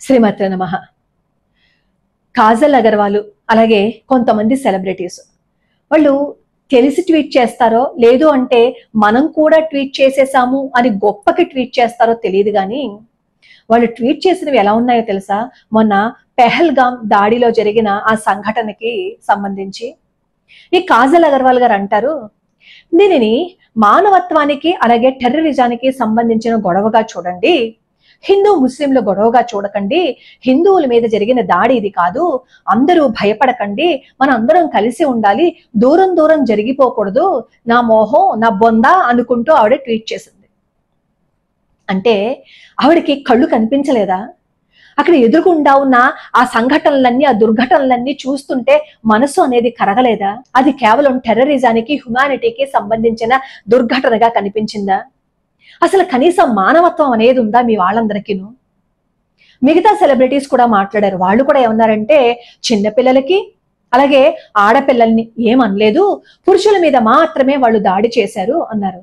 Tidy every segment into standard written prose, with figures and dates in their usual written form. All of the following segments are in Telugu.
శ్రీమతే నమః. కాజల్ అగర్వాల్ అలాగే కొంతమంది సెలబ్రిటీస్ వాళ్ళు తెలిసి ట్వీట్ చేస్తారో లేదు అంటే మనం కూడా ట్వీట్ చేసేసాము అని గొప్పకి ట్వీట్ చేస్తారో తెలియదు కానీ వాళ్ళు ట్వీట్ చేసినవి ఎలా ఉన్నాయో తెలుసా? మొన్న పెహల్గాం దాడిలో జరిగిన ఆ సంఘటనకి సంబంధించి ఈ కాజల్ అగర్వాల్ గారు అంటారు, దీనిని మానవత్వానికి అలాగే టెర్రరిజానికి సంబంధించిన గొడవగా చూడండి, హిందూ ముస్లింల గొడవగా చూడకండి, హిందువుల మీద జరిగిన దాడి ఇది కాదు, అందరూ భయపడకండి, మన అందరం కలిసి ఉండాలి, దూరం దూరం జరిగిపోకూడదు, నా మోహం నా బొంద అనుకుంటూ ఆవిడ ట్వీట్ చేసింది. అంటే ఆవిడకి కళ్ళు కనిపించలేదా? అక్కడ ఎదురుగుండా ఉన్న ఆ సంఘటనలన్నీ ఆ దుర్ఘటనలన్నీ చూస్తుంటే మనసు అనేది కరగలేదా? అది కేవలం టెర్రరిజానికి హ్యుమానిటీకి సంబంధించిన దుర్ఘటనగా కనిపించిందా? అసలు కనీసం మానవత్వం అనేది ఉందా మీ వాళ్ళందరికీను? మిగతా సెలబ్రిటీస్ కూడా మాట్లాడారు. వాళ్ళు కూడా ఏమన్నారంటే, చిన్నపిల్లలకి అలాగే ఆడపిల్లల్ని ఏమనలేదు, పురుషుల మీద మాత్రమే వాళ్ళు దాడి చేశారు అన్నారు.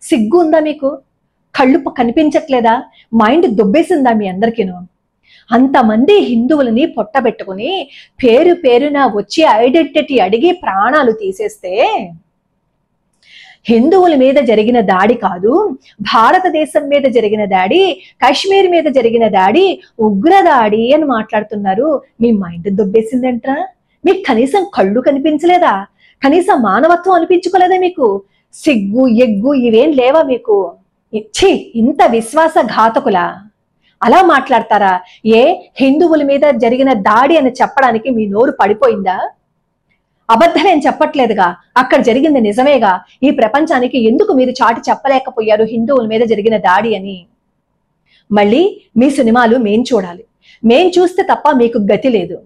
సిగ్గు ఉందా మీకు? కళ్ళు కనిపించట్లేదా? మైండ్ దుబ్బేసిందా మీ అందరికీను? అంతమంది హిందువులని పొట్టబెట్టుకుని పేరు పేరున వచ్చి ఐడెంటిటీ అడిగి ప్రాణాలు తీసేస్తే హిందువుల మీద జరిగిన దాడి కాదు, భారతదేశం మీద జరిగిన దాడి, కాశ్మీర్ మీద జరిగిన దాడి ఉగ్రదాడి అని మాట్లాడుతున్నారు. మీ మైండ్ దొబ్బేసిందంట్రా? మీకు కనీసం కళ్ళు కనిపించలేదా? కనీసం మానవత్వం అనిపించుకోలేదా మీకు? సిగ్గు ఎగ్గు ఇవేం లేవా మీకు? ఇచ్చి ఇంత విశ్వాసఘాతకులా? అలా మాట్లాడతారా? ఏ హిందువుల మీద జరిగిన దాడి అని చెప్పడానికి మీ నోరు పడిపోయిందా? అబద్ధమేం చెప్పట్లేదుగా, అక్కడ జరిగింది నిజమేగా. ఈ ప్రపంచానికి ఎందుకు మీరు చాటి చెప్పలేకపోయారు హిందువుల మీద జరిగిన దాడి అని? మళ్ళీ మీ సినిమాలు మేం చూడాలి, మేం చూస్తే తప్ప మీకు గతి లేదు.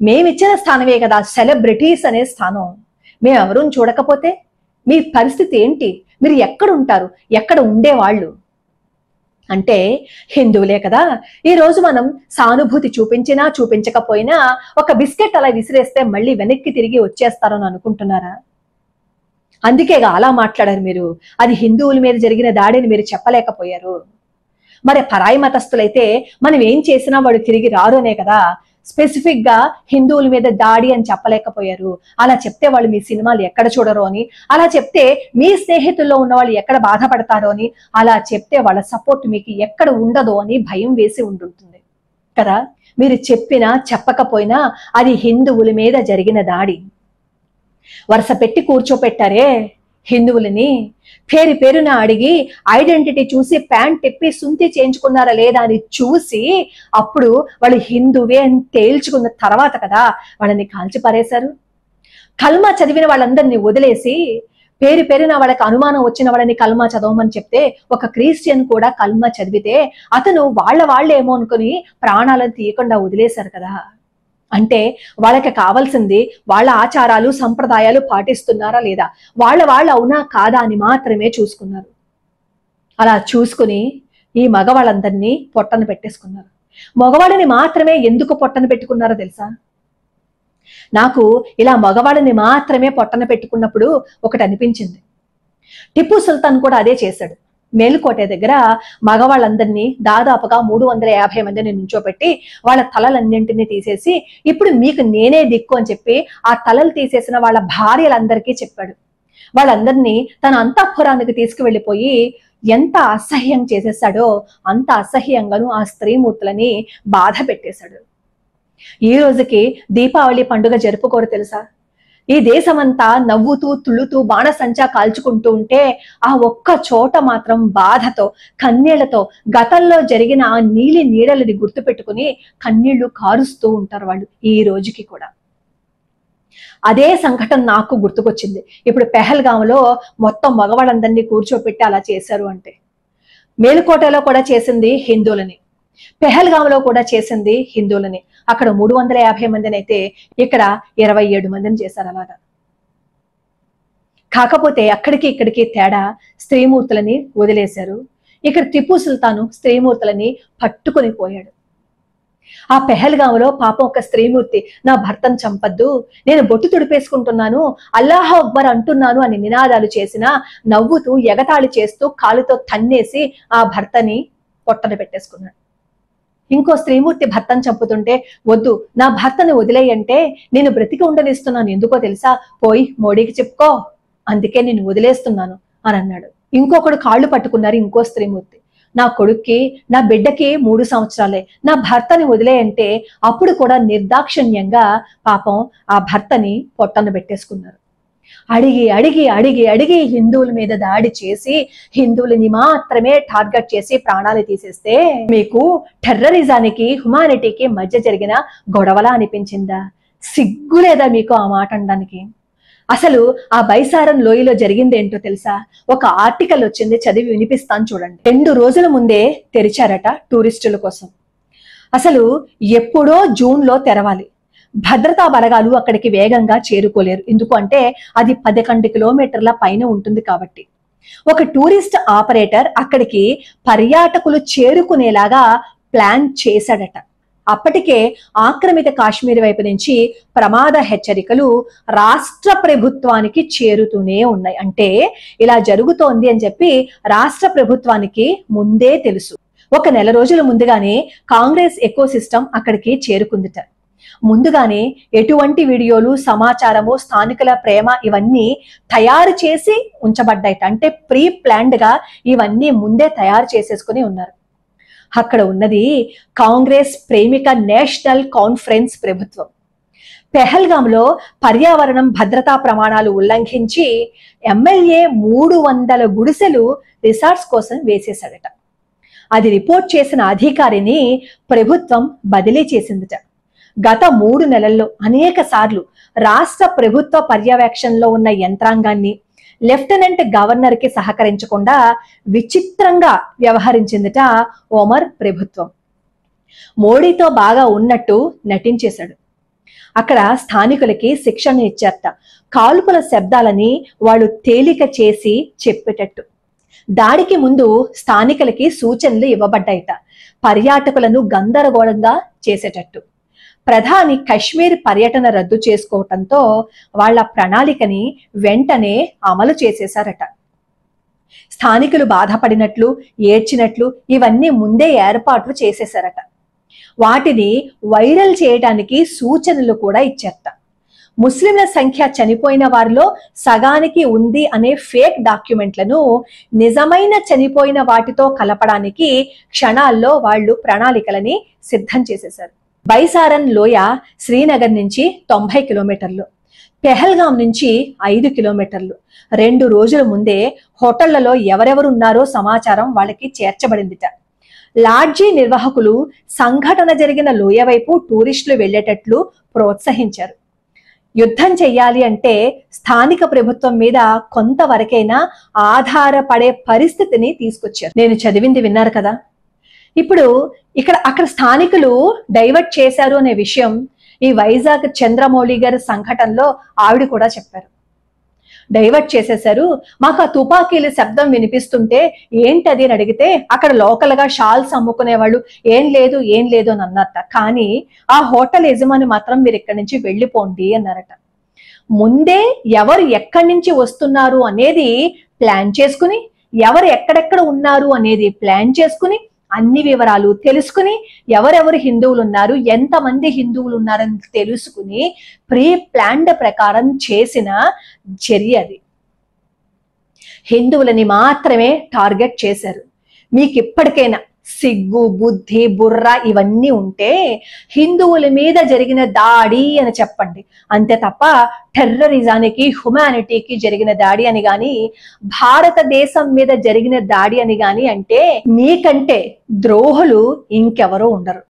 మేమిచ్చిన స్థానమే కదా సెలబ్రిటీస్ అనే స్థానం. మేమెవరూ చూడకపోతే మీ పరిస్థితి ఏంటి? మీరు ఎక్కడ ఉంటారు? ఎక్కడ ఉండేవాళ్ళు? అంటే హిందువులే కదా, ఈ రోజు మనం సానుభూతి చూపించినా చూపించకపోయినా ఒక బిస్కెట్ అలా విసిరేస్తే మళ్ళీ వెనక్కి తిరిగి వచ్చేస్తారని అనుకుంటున్నారా? అందుకేగా అలా మాట్లాడారు మీరు. అది హిందువుల మీద జరిగిన దాడిని మీరు చెప్పలేకపోయారు. మరి పరాయి మతస్థులైతే మనం ఏం చేసినా వాడు తిరిగి రారు అనే కదా స్పెసిఫిక్ గా హిందువుల మీద దాడి అని చెప్పలేకపోయారు. అలా చెప్తే వాళ్ళు మీ సినిమాలు ఎక్కడ చూడరు అని, అలా చెప్తే మీ స్నేహితుల్లో ఉన్న వాళ్ళు ఎక్కడ బాధపడతారో అని, అలా చెప్తే వాళ్ళ సపోర్ట్ మీకు ఎక్కడ ఉండదో అని భయం వేసి ఉంటుంటుంది కదా. మీరు చెప్పినా చెప్పకపోయినా అది హిందువుల మీద జరిగిన దాడి. వరుస పెట్టి కూర్చోపెట్టారే హిందువులని, పేరు పేరున అడిగి ఐడెంటిటీ చూసి ప్యాంట్ తిప్పి సుంతి చేయించుకున్నారా లేదా అని చూసి అప్పుడు వాళ్ళు హిందువే అని తేల్చుకున్న తర్వాత కదా వాళ్ళని కాల్చి పారేశారు. కల్మా చదివిన వాళ్ళందరినీ వదిలేసి పేరు పేరున వాళ్ళకి అనుమానం వచ్చిన వాళ్ళని కల్మా చదవమని చెప్తే ఒక క్రిస్టియన్ కూడా కల్మా చదివితే అతను వాళ్ళేమో అనుకుని ప్రాణాలను తీయకుండా వదిలేశారు కదా. అంటే వాళ్ళకి కావాల్సింది వాళ్ళ ఆచారాలు సంప్రదాయాలు పాటిస్తున్నారా లేదా, వాళ్ళ అవునా కాదా అని మాత్రమే చూసుకున్నారు. అలా చూసుకుని ఈ మగవాళ్ళందరినీ పొట్టన పెట్టేసుకున్నారు. మగవాళ్ళని మాత్రమే ఎందుకు పొట్టన పెట్టుకున్నారో తెలుసా? నాకు ఇలా మగవాళ్ళని మాత్రమే పొట్టన పెట్టుకున్నప్పుడు ఒకటి అనిపించింది. టిప్పు సుల్తాన్ కూడా అదే చేశాడు. మేలుకోట దగ్గర మగవాళ్ళందరినీ దాదాపుగా 350 మందిని నుంచోపెట్టి వాళ్ళ తలలన్నింటినీ తీసేసి ఇప్పుడు మీకు నేనే దిక్కు అని చెప్పి ఆ తలలు తీసేసిన వాళ్ళ భార్యలందరికీ చెప్పాడు. వాళ్ళందరినీ తన అంతఃపురానికి తీసుకువెళ్ళిపోయి ఎంత అసహ్యం చేసేసాడో అంత అసహ్యంగాను ఆ స్త్రీమూర్తులని బాధ పెట్టేశాడు. ఈ రోజుకి దీపావళి పండుగ జరుపుకోరు తెలుసా? ఈ దేశమంతా నవ్వుతూ తుళ్ళుతూ బాణసంచా కాల్చుకుంటూ ఉంటే ఆ ఒక్క చోట మాత్రం బాధతో కన్నీళ్లతో గతంలో జరిగిన ఆ నీలి నీడలని గుర్తుపెట్టుకుని కన్నీళ్లు కారుస్తూ ఉంటారు వాళ్ళు ఈ రోజుకి కూడా. అదే సంఘటన నాకు గుర్తుకొచ్చింది. ఇప్పుడు పెహల్గాంలో మొత్తం మగవాళ్ళందరినీ కూర్చోపెట్టి అలా చేశారు అంటే, మేలుకోటలో కూడా చేసింది హిందువులని, పెహల్గాంలో కూడా చేసింది హిందువులని. అక్కడ 350 మందిని అయితే ఇక్కడ 27 మందిని చేశారు అలాగా. కాకపోతే అక్కడికి ఇక్కడికి తేడా, స్త్రీమూర్తులని వదిలేశారు. ఇక్కడ టిప్పు సుల్తాను స్త్రీమూర్తులని పట్టుకొని పోయాడు. ఆ పెహల్గాంలో పాపం ఒక స్త్రీమూర్తి నా భర్తను చంపద్దు, నేను బొట్టు తుడిపేసుకుంటున్నాను, అల్లాహ్ అక్బర్ అంటున్నాను అని నినాదాలు చేసినా నవ్వుతూ ఎగతాళి చేస్తూ కాలుతో తన్నేసి ఆ భర్తని పొట్టన పెట్టేసుకున్నాడు. ఇంకో స్త్రీమూర్తి భర్తను చంపుతుంటే వద్దు నా భర్తని వదిలేయంటే నేను బ్రతికి ఉండనిస్తున్నాను, ఎందుకో తెలుసా, పోయి మోడీకి చెప్పుకో, అందుకే నేను వదిలేస్తున్నాను అని అన్నాడు. ఇంకొకడు కాళ్ళు పట్టుకున్నారు ఇంకో స్త్రీమూర్తి, నా కొడుక్కి నా బిడ్డకి 3 సంవత్సరాలే, నా భర్తని వదిలేయంటే అప్పుడు కూడా నిర్దాక్షిణ్యంగా పాపం ఆ భర్తని పొట్టను పెట్టేసుకున్నారు. అడిగి అడిగి అడిగి అడిగి హిందువుల మీద దాడి చేసి హిందువులని మాత్రమే టార్గెట్ చేసి ప్రాణాలు తీసేస్తే మీకు టెర్రరిజానికి హ్యుమానిటీకి మధ్య జరిగిన గొడవలా అనిపించిందా? సిగ్గు లేదా మీకు ఆ మాట అనడానికి? అసలు ఆ బైసారం లోయలో జరిగింది ఏంటో తెలుసా? ఒక ఆర్టికల్ వచ్చింది, చదివి వినిపిస్తాను చూడండి. 2 రోజుల ముందే తెరిచారట టూరిస్టుల కోసం. అసలు ఎప్పుడో జూన్లో తెరవాలి. భద్రతా బలగాలు అక్కడికి వేగంగా చేరుకోలేరు, ఎందుకు అంటే అది 11 కిలోమీటర్ల పైన ఉంటుంది కాబట్టి. ఒక టూరిస్ట్ ఆపరేటర్ అక్కడికి పర్యాటకులు చేరుకునేలాగా ప్లాన్ చేశాడట. అప్పటికే ఆక్రమిత కాశ్మీర్ వైపు నుంచి ప్రమాద హెచ్చరికలు రాష్ట్ర ప్రభుత్వానికి చేరుతూనే ఉన్నాయి. అంటే ఇలా జరుగుతోంది అని చెప్పి రాష్ట్ర ప్రభుత్వానికి ముందే తెలుసు. ఒక నెల రోజుల ముందుగానే కాంగ్రెస్ ఎకో సిస్టమ్ అక్కడికి చేరుకుందిట. ముందుగానే ఎటువంటి వీడియోలు, సమాచారము, స్థానికుల ప్రేమ ఇవన్నీ తయారు చేసి ఉంచబడ్డాయిట. అంటే ప్రీ ప్లాన్డ్ గా ఇవన్నీ ముందే తయారు చేసేసుకుని ఉన్నారు. అక్కడ ఉన్నది కాంగ్రెస్ ప్రేమిక నేషనల్ కాన్ఫరెన్స్ ప్రభుత్వం. పెహల్గాంలో పర్యావరణం భద్రతా ప్రమాణాలు ఉల్లంఘించి ఎమ్మెల్యే 300 గుడిసెలు రిసార్ట్స్ కోసం వేసేశాడట. అది రిపోర్ట్ చేసిన అధికారిని ప్రభుత్వం బదిలీ చేసిందిట. గత 3 నెలల్లో అనేక సార్లు రాష్ట్ర ప్రభుత్వ పర్యవేక్షణలో ఉన్న యంత్రాంగాన్ని లెఫ్టినెంట్ గవర్నర్ కి సహకరించకుండా విచిత్రంగా వ్యవహరించిందిట ఒమర్ ప్రభుత్వం. మోడీతో బాగా ఉన్నట్టు నటించేశాడు. అక్కడ స్థానికులకి శిక్షణ ఇచ్చారట. కాల్పుల శబ్దాలని వాళ్ళు తేలిక చేసి చెప్పేటట్టు. దాడికి ముందు స్థానికులకి సూచనలు ఇవ్వబడ్డాయిట, పర్యాటకులను గందరగోళంగా చేసేటట్టు. ప్రధాని కశ్మీర్ పర్యటన రద్దు చేసుకోవటంతో వాళ్ల ప్రణాళికని వెంటనే అమలు చేసేశారట. స్థానికులు బాధపడినట్లు, ఏడ్చినట్లు ఇవన్నీ ముందే ఏర్పాట్లు చేసేశారట. వాటిని వైరల్ చేయడానికి సూచనలు కూడా ఇచ్చారట. ముస్లింల సంఖ్య చనిపోయిన వారిలో సగానికి ఉంది అనే ఫేక్ డాక్యుమెంట్లను నిజమైన చనిపోయిన వాటితో కలపడానికి క్షణాల్లో వాళ్ళు ప్రణాళికలని సిద్ధం చేసేశారు. బైసారన్ లోయ శ్రీనగర్ నుంచి 90 కిలోమీటర్లు, పెహల్గాం నుంచి 5 కిలోమీటర్లు. 2 రోజుల ముందే హోటళ్లలో ఎవరెవరున్నారో సమాచారం వాళ్ళకి చేర్చబడిందిట. లాడ్జీ నిర్వాహకులు సంఘటన జరిగిన లోయ వైపు టూరిస్టులు వెళ్లేటట్లు ప్రోత్సహించారు. యుద్ధం చెయ్యాలి అంటే స్థానిక ప్రభుత్వం మీద కొంతవరకైనా ఆధారపడే పరిస్థితిని తీసుకొచ్చారు. నేను చదివింది విన్నారు కదా. ఇప్పుడు అక్కడ స్థానికులు డైవర్ట్ చేశారు అనే విషయం ఈ వైజాగ్ చంద్రమౌళి గారి సంఘటనలో ఆవిడ కూడా చెప్పారు. డైవర్ట్ చేసేశారు, మాకు ఆ తుపాకీల శబ్దం వినిపిస్తుంటే ఏంటది అని అడిగితే అక్కడ లోకల్ గా షాల్స్ అమ్ముకునే వాళ్ళు ఏం లేదు అని అన్నారట. కానీ ఆ హోటల్ యజమాని మాత్రం మీరు ఇక్కడి నుంచి వెళ్ళిపోండి అన్నారట. ముందే ఎవరు ఎక్కడి నుంచి వస్తున్నారు అనేది ప్లాన్ చేసుకుని, ఎవరు ఎక్కడెక్కడ ఉన్నారు అనేది ప్లాన్ చేసుకుని, అన్ని వివరాలు తెలుసుకుని, ఎవరెవరు హిందువులు ఉన్నారు, ఎంతమంది హిందువులు ఉన్నారని తెలుసుకుని ప్రీ ప్లాన్డ్ ప్రకారం చేసిన చర్య అది. హిందువులని మాత్రమే టార్గెట్ చేశారు. మీకు ఇప్పటికైనా సిగ్గు, బుద్ధి, బుర్ర ఇవన్నీ ఉంటే హిందువుల మీద జరిగిన దాడి అని చెప్పండి, అంతే తప్ప టెర్రరిజానికి, హ్యుమానిటీకి జరిగిన దాడి అని గాని, భారతదేశం మీద జరిగిన దాడి అని గాని అంటే మీకంటే ద్రోహులు ఇంకెవరో ఉండరు.